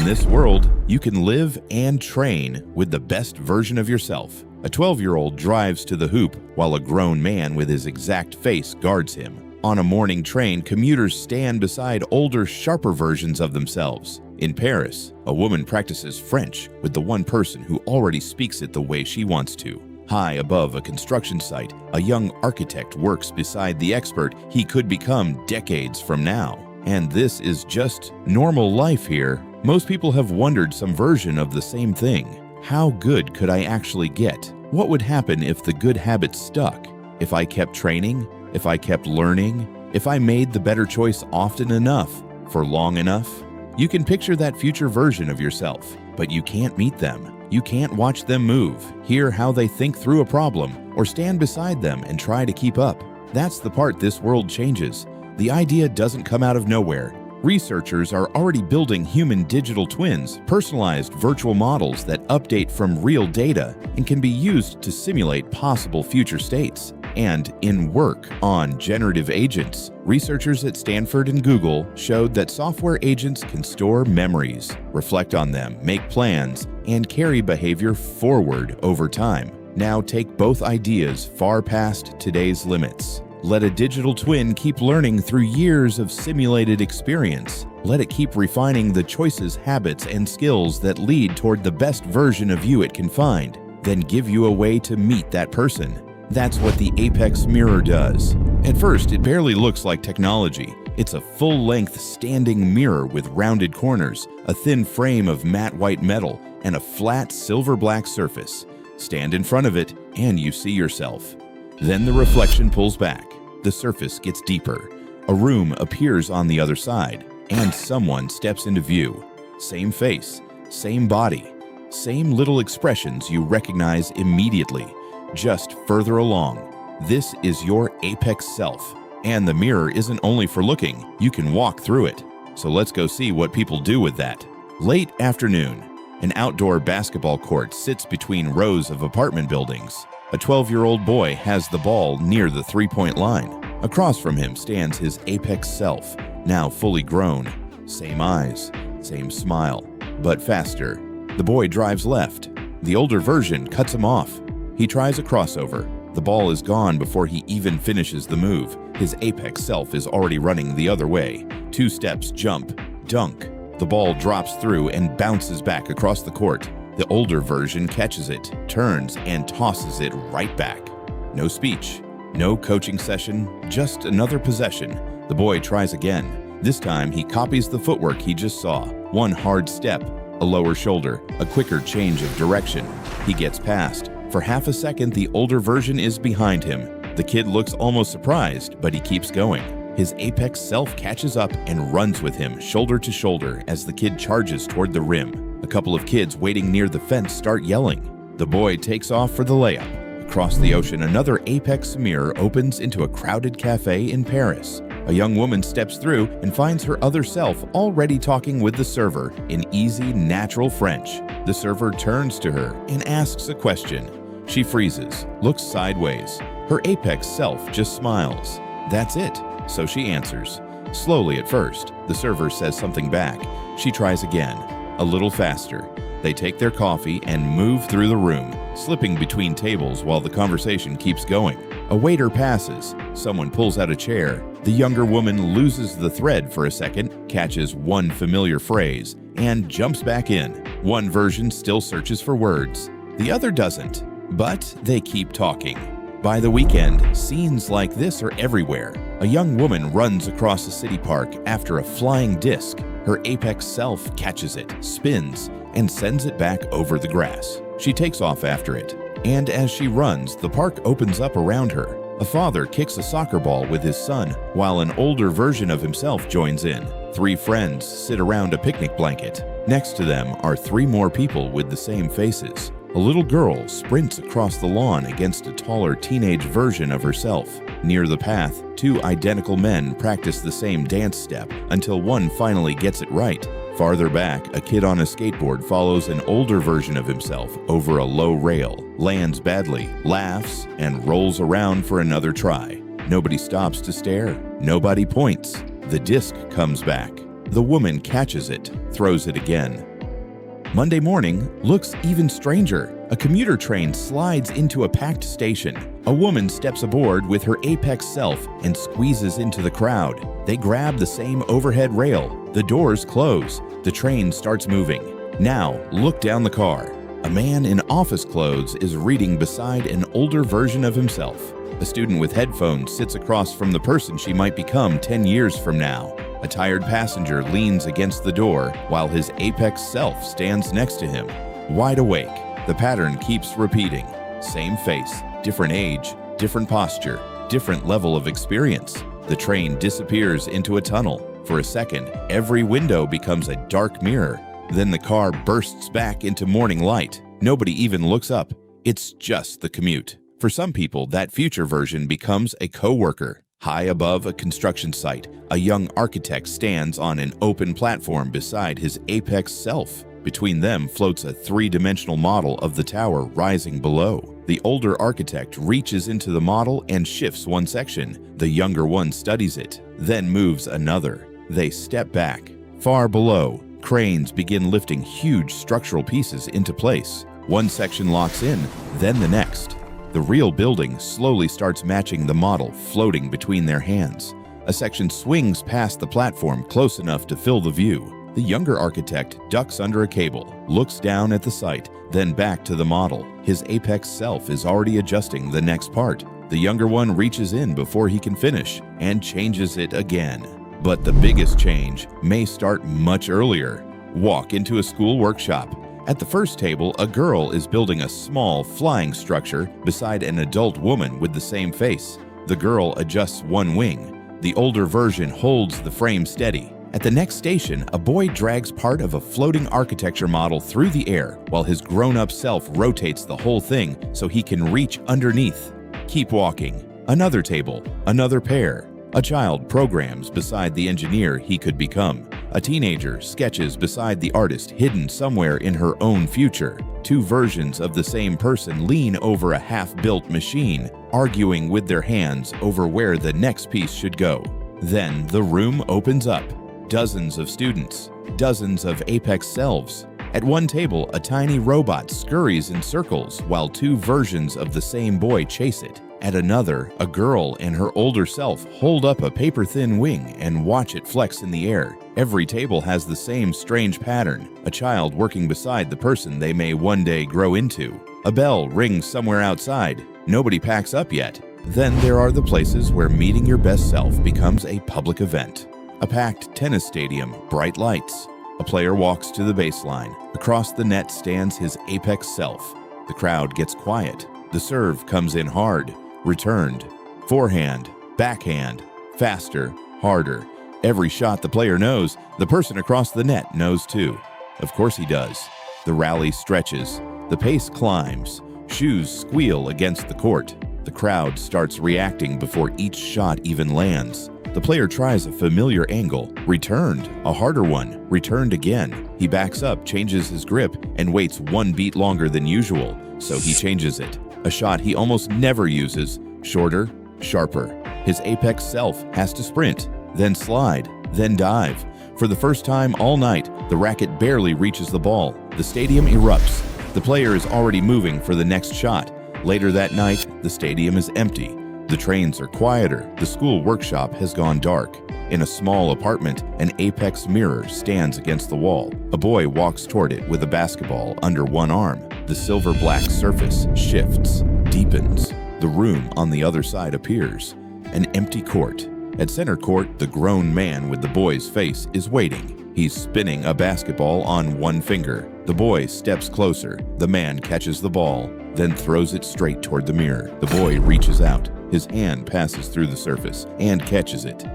In this world, you can live and train with the best version of yourself. A 12-year-old drives to the hoop while a grown man with his exact face guards him. On a morning train, commuters stand beside older, sharper versions of themselves. In Paris, a woman practices French with the one person who already speaks it the way she wants to. High above a construction site, a young architect works beside the expert he could become decades from now. And this is just normal life here. Most people have wondered some version of the same thing. How good could I actually get? What would happen if the good habits stuck? If I kept training? If I kept learning? If I made the better choice often enough? For long enough? You can picture that future version of yourself, but you can't meet them. You can't watch them move, hear how they think through a problem, or stand beside them and try to keep up. That's the part this world changes. The idea doesn't come out of nowhere. Researchers are already building human digital twins, personalized virtual models that update from real data and can be used to simulate possible future states. And in work on generative agents, researchers at Stanford and Google showed that software agents can store memories, reflect on them, make plans, and carry behavior forward over time. Now take both ideas far past today's limits. Let a digital twin keep learning through years of simulated experience. Let it keep refining the choices, habits, and skills that lead toward the best version of you it can find. Then give you a way to meet that person. That's what the Apex mirror does. At first, it barely looks like technology. It's a full-length standing mirror with rounded corners, a thin frame of matte white metal, and a flat silver-black surface. Stand in front of it, and you see yourself. Then the reflection pulls back. The surface gets deeper. A room appears on the other side, and someone steps into view. Same face, same body, same little expressions you recognize immediately, just further along. This is your Apex self. And the mirror isn't only for looking, you can walk through it. So let's go see what people do with that. Late afternoon, an outdoor basketball court sits between rows of apartment buildings. A 12-year-old boy has the ball near the three-point line. Across from him stands his Apex self, now fully grown. Same eyes, same smile, but faster. The boy drives left. The older version cuts him off. He tries a crossover. The ball is gone before he even finishes the move. His Apex self is already running the other way. 2 steps, jump, dunk. The ball drops through and bounces back across the court. The older version catches it, turns, and tosses it right back. No speech, no coaching session, just another possession. The boy tries again. This time, he copies the footwork he just saw. 1 hard step, a lower shoulder, a quicker change of direction. He gets past. For half a second, the older version is behind him. The kid looks almost surprised, but he keeps going. His Apex self catches up and runs with him, shoulder to shoulder, as the kid charges toward the rim. A couple of kids waiting near the fence start yelling. The boy takes off for the layup. Across the ocean, another Apex mirror opens into a crowded cafe in Paris. A young woman steps through and finds her other self already talking with the server in easy, natural French. The server turns to her and asks a question. She freezes, looks sideways. Her Apex self just smiles. That's it, so she answers. Slowly at first, the server says something back. She tries again. A little faster. They take their coffee and move through the room, slipping between tables while the conversation keeps going. A waiter passes. Someone pulls out a chair. The younger woman loses the thread for a second, catches one familiar phrase, and jumps back in. One version still searches for words. The other doesn't, but they keep talking. By the weekend, scenes like this are everywhere. A young woman runs across a city park after a flying disc. Her Apex self catches it, spins, and sends it back over the grass. She takes off after it. And as she runs, the park opens up around her. A father kicks a soccer ball with his son, while an older version of himself joins in. 3 friends sit around a picnic blanket. Next to them are 3 more people with the same faces. A little girl sprints across the lawn against a taller teenage version of herself. Near the path, 2 identical men practice the same dance step until one finally gets it right. Farther back, a kid on a skateboard follows an older version of himself over a low rail, lands badly, laughs, and rolls around for another try. Nobody stops to stare. Nobody points. The disc comes back. The woman catches it, throws it again. Monday morning looks even stranger. A commuter train slides into a packed station. A woman steps aboard with her apex self and squeezes into the crowd. They grab the same overhead rail. The doors close. The train starts moving. Now, look down the car. A man in office clothes is reading beside an older version of himself. A student with headphones sits across from the person she might become 10 years from now. A tired passenger leans against the door while his apex self stands next to him. Wide awake, the pattern keeps repeating. Same face, different age, different posture, different level of experience. The train disappears into a tunnel. For a second, every window becomes a dark mirror. Then the car bursts back into morning light. Nobody even looks up. It's just the commute. For some people, that future version becomes a coworker. High above a construction site, a young architect stands on an open platform beside his apex self. Between them floats a three-dimensional model of the tower rising below. The older architect reaches into the model and shifts one section. The younger one studies it, then moves another. They step back. Far below, cranes begin lifting huge structural pieces into place. One section locks in, then the next. The real building slowly starts matching the model floating between their hands. A section swings past the platform close enough to fill the view. The younger architect ducks under a cable, looks down at the site, then back to the model. His apex self is already adjusting the next part. The younger one reaches in before he can finish and changes it again. But the biggest change may start much earlier. Walk into a school workshop. At the first table, a girl is building a small flying structure beside an adult woman with the same face. The girl adjusts one wing. The older version holds the frame steady. At the next station, a boy drags part of a floating architecture model through the air while his grown-up self rotates the whole thing so he can reach underneath. Keep walking. Another table, another pair. A child programs beside the engineer he could become. A teenager sketches beside the artist hidden somewhere in her own future. Two versions of the same person lean over a half-built machine, arguing with their hands over where the next piece should go. Then the room opens up. Dozens of students, dozens of apex selves. At one table, a tiny robot scurries in circles while two versions of the same boy chase it. At another, a girl and her older self hold up a paper-thin wing and watch it flex in the air. Every table has the same strange pattern, a child working beside the person they may one day grow into. A bell rings somewhere outside. Nobody packs up yet. Then there are the places where meeting your best self becomes a public event. A packed tennis stadium, bright lights. A player walks to the baseline. Across the net stands his apex self. The crowd gets quiet. The serve comes in hard. Returned. Forehand, backhand, faster, harder. Every shot the player knows, the person across the net knows too. Of course he does. The rally stretches. The pace climbs. Shoes squeal against the court. The crowd starts reacting before each shot even lands. The player tries a familiar angle. Returned. A harder one. Returned again. He backs up, changes his grip, and waits one beat longer than usual, so he changes it. A shot he almost never uses, shorter, sharper. His apex self has to sprint, then slide, then dive. For the first time all night, the racket barely reaches the ball. The stadium erupts. The player is already moving for the next shot. Later that night, the stadium is empty. The trains are quieter. The school workshop has gone dark. In a small apartment, an apex mirror stands against the wall. A boy walks toward it with a basketball under one arm. The silver-black surface shifts, deepens. The room on the other side appears. An empty court. At center court, the grown man with the boy's face is waiting. He's spinning a basketball on one finger. The boy steps closer. The man catches the ball, then throws it straight toward the mirror. The boy reaches out. His hand passes through the surface and catches it.